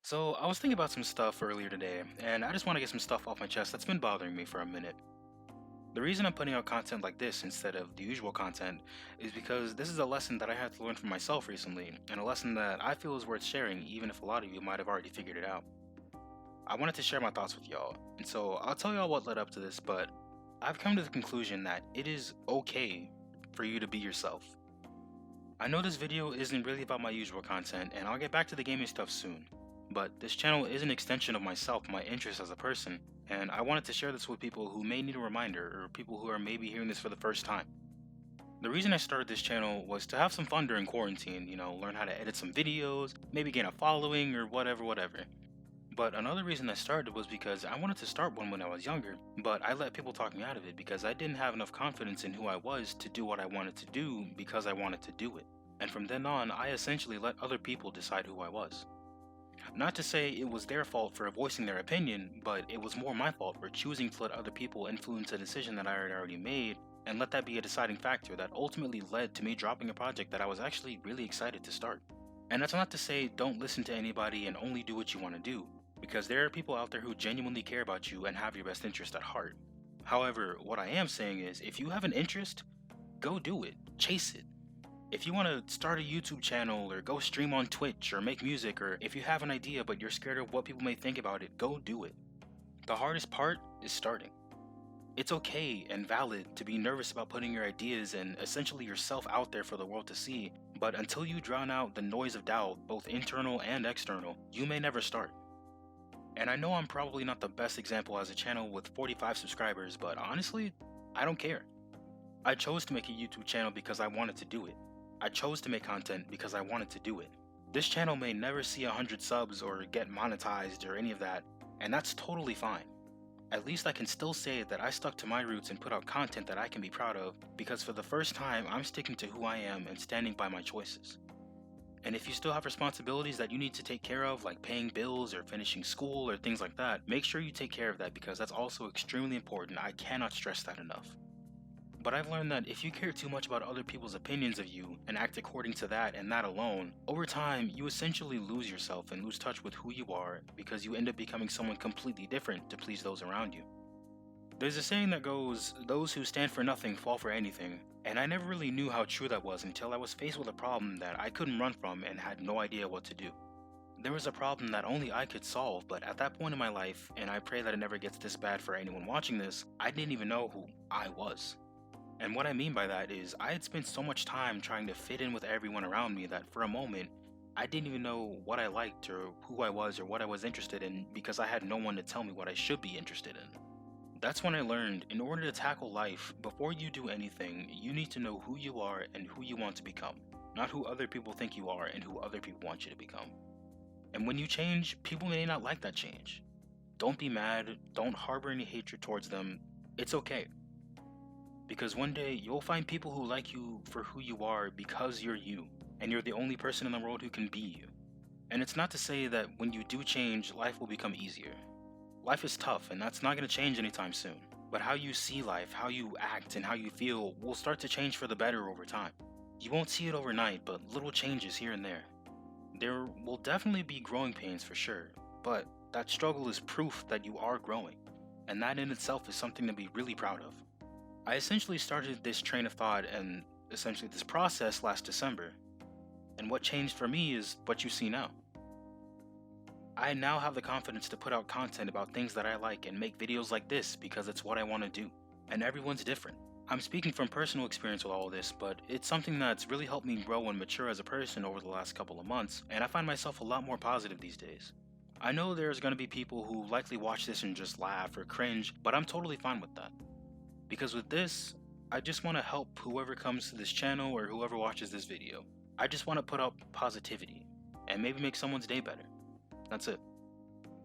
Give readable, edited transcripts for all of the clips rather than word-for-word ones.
So, I was thinking about some stuff earlier today, and I just want to get some stuff off my chest that's been bothering me for a minute. The reason I'm putting out content like this instead of the usual content is because this is a lesson that I had to learn for myself recently, and a lesson that I feel is worth sharing, even if a lot of you might have already figured it out. I wanted to share my thoughts with y'all, and so I'll tell y'all what led up to this, but I've come to the conclusion that it is okay for you to be yourself. I know this video isn't really about my usual content, and I'll get back to the gaming stuff soon. But this channel is an extension of myself, my interests as a person, and I wanted to share this with people who may need a reminder or people who are maybe hearing this for the first time. The reason I started this channel was to have some fun during quarantine, learn how to edit some videos, maybe gain a following or whatever. But another reason I started was because I wanted to start one when I was younger, but I let people talk me out of it because I didn't have enough confidence in who I was to do what I wanted to do because I wanted to do it. And from then on, I essentially let other people decide who I was. Not to say it was their fault for voicing their opinion, but it was more my fault for choosing to let other people influence a decision that I had already made, and let that be a deciding factor that ultimately led to me dropping a project that I was actually really excited to start. And that's not to say don't listen to anybody and only do what you want to do, because there are people out there who genuinely care about you and have your best interest at heart. However, what I am saying is if you have an interest, go do it, chase it. If you want to start a YouTube channel or go stream on Twitch or make music, or if you have an idea but you're scared of what people may think about it, go do it. The hardest part is starting. It's okay and valid to be nervous about putting your ideas and essentially yourself out there for the world to see, but until you drown out the noise of doubt, both internal and external, you may never start. And I know I'm probably not the best example as a channel with 45 subscribers, but honestly, I don't care. I chose to make a YouTube channel because I wanted to do it. I chose to make content because I wanted to do it. This channel may never see 100 subs or get monetized or any of that, and that's totally fine. At least I can still say that I stuck to my roots and put out content that I can be proud of, because for the first time I'm sticking to who I am and standing by my choices. And if you still have responsibilities that you need to take care of, like paying bills or finishing school or things like that, make sure you take care of that, because that's also extremely important. I cannot stress that enough. But I've learned that if you care too much about other people's opinions of you and act according to that and that alone, over time you essentially lose yourself and lose touch with who you are, because you end up becoming someone completely different to please those around you. There's a saying that goes, "Those who stand for nothing fall for anything," and I never really knew how true that was until I was faced with a problem that I couldn't run from and had no idea what to do. There was a problem that only I could solve, but at that point in my life, and I pray that it never gets this bad for anyone watching this, I didn't even know who I was. And what I mean by that is I had spent so much time trying to fit in with everyone around me that for a moment, I didn't even know what I liked or who I was or what I was interested in, because I had no one to tell me what I should be interested in. That's when I learned in order to tackle life, before you do anything, you need to know who you are and who you want to become, not who other people think you are and who other people want you to become. And when you change, people may not like that change. Don't be mad, don't harbor any hatred towards them. It's okay. Because one day you'll find people who like you for who you are because you're you, and you're the only person in the world who can be you. And it's not to say that when you do change, life will become easier. Life is tough, and that's not going to change anytime soon. But how you see life, how you act, and how you feel will start to change for the better over time. You won't see it overnight, but little changes here and there. There will definitely be growing pains for sure, but that struggle is proof that you are growing, and that in itself is something to be really proud of. I essentially started this train of thought and essentially this process last December, and what changed for me is what you see now. I now have the confidence to put out content about things that I like and make videos like this because it's what I want to do, and everyone's different. I'm speaking from personal experience with all of this, but it's something that's really helped me grow and mature as a person over the last couple of months, and I find myself a lot more positive these days. I know there's going to be people who likely watch this and just laugh or cringe, but I'm totally fine with that. Because with this, I just want to help whoever comes to this channel or whoever watches this video. I just want to put out positivity and maybe make someone's day better. That's it.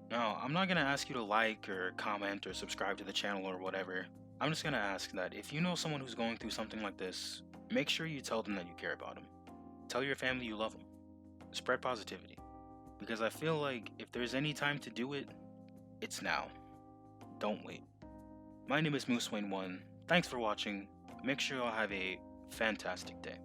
Now, I'm not going to ask you to like or comment or subscribe to the channel or whatever. I'm just going to ask that if you know someone who's going through something like this, make sure you tell them that you care about them. Tell your family you love them. Spread positivity. Because I feel like if there's any time to do it, it's now. Don't wait. My name is Moosewayne1. Thanks for watching. Make sure y'all have a fantastic day.